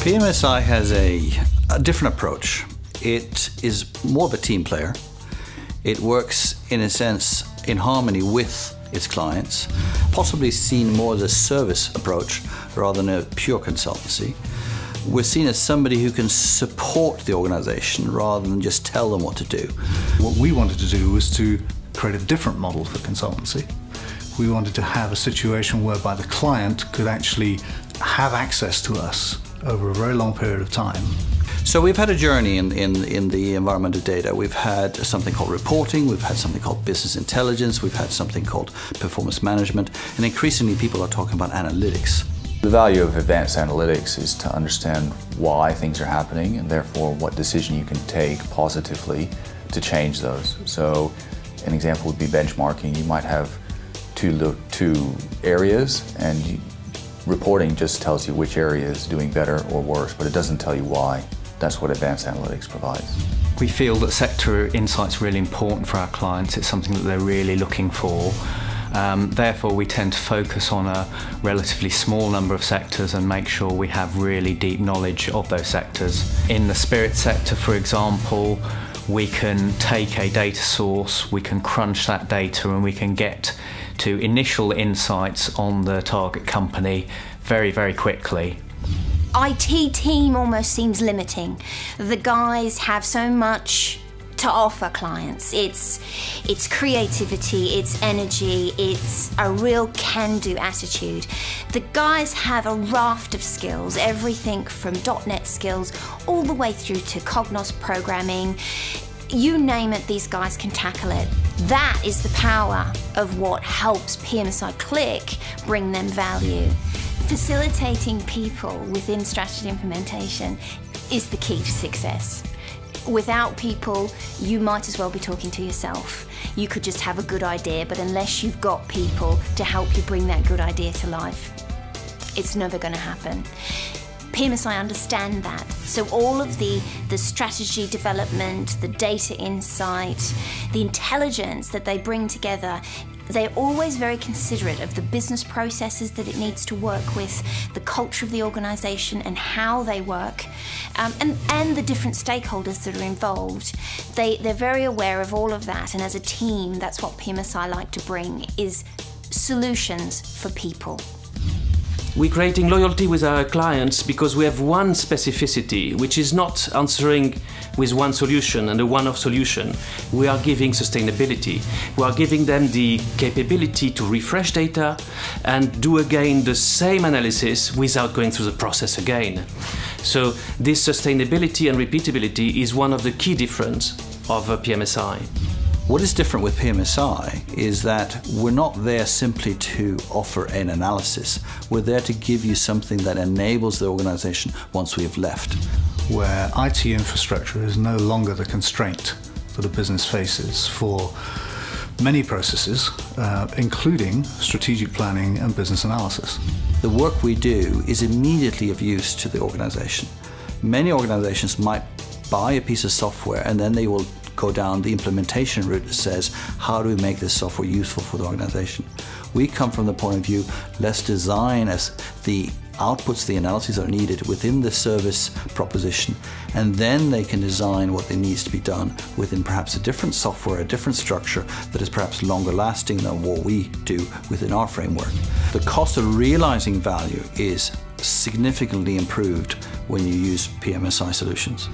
Pmsi has a different approach. It is more of a team player. It works, in a sense, in harmony with its clients, possibly seen more as a service approach rather than a pure consultancy. We're seen as somebody who can support the organization rather than just tell them what to do. What we wanted to do was to create a different model for consultancy. We wanted to have a situation whereby the client could actually have access to us over a very long period of time. So we've had a journey in the environment of data. We've had something called reporting, we've had something called business intelligence, we've had something called performance management, and increasingly people are talking about analytics. The value of advanced analytics is to understand why things are happening and therefore what decision you can take positively to change those. So an example would be benchmarking. You might have two areas and reporting just tells you which area is doing better or worse, but it doesn't tell you why. That's what advanced analytics provides. We feel that sector insight's really important for our clients. It's something that they're really looking for. Therefore, we tend to focus on a relatively small number of sectors and make sure we have really deep knowledge of those sectors. In the spirit sector, for example, we can take a data source, we can crunch that data, and we can get to initial insights on the target company very, very quickly. IT team almost seems limiting. The guys have so much to offer clients. It's creativity, it's energy, it's a real can-do attitude. The guys have a raft of skills, everything from .NET skills all the way through to Cognos programming. You name it, these guys can tackle it. That is the power of what helps Pmsi Click bring them value. Facilitating people within strategy implementation is the key to success. Without people, you might as well be talking to yourself. You could just have a good idea, but unless you've got people to help you bring that good idea to life, it's never going to happen. Pmsi understand that. So all of the strategy development, the data insight, the intelligence that they bring together, they're always very considerate of the business processes that it needs to work with, the culture of the organisation and how they work, and the different stakeholders that are involved. They're very aware of all of that, and as a team, that's what Pmsi like to bring, is solutions for people. We're creating loyalty with our clients because we have one specificity, which is not answering with one solution and a one-off solution. We are giving sustainability. We are giving them the capability to refresh data and do again the same analysis without going through the process again. So this sustainability and repeatability is one of the key differences of Pmsi. What is different with Pmsi is that we're not there simply to offer an analysis. We're there to give you something that enables the organization once we've left. Where IT infrastructure is no longer the constraint that a business faces for many processes, including strategic planning and business analysis. The work we do is immediately of use to the organization. Many organizations might buy a piece of software and then they will go down the implementation route that says, how do we make this software useful for the organization? We come from the point of view, let's design as the outputs, the analyses are needed within the service proposition, and then they can design what needs to be done within perhaps a different software, a different structure that is perhaps longer lasting than what we do within our framework. The cost of realizing value is significantly improved when you use Pmsi solutions.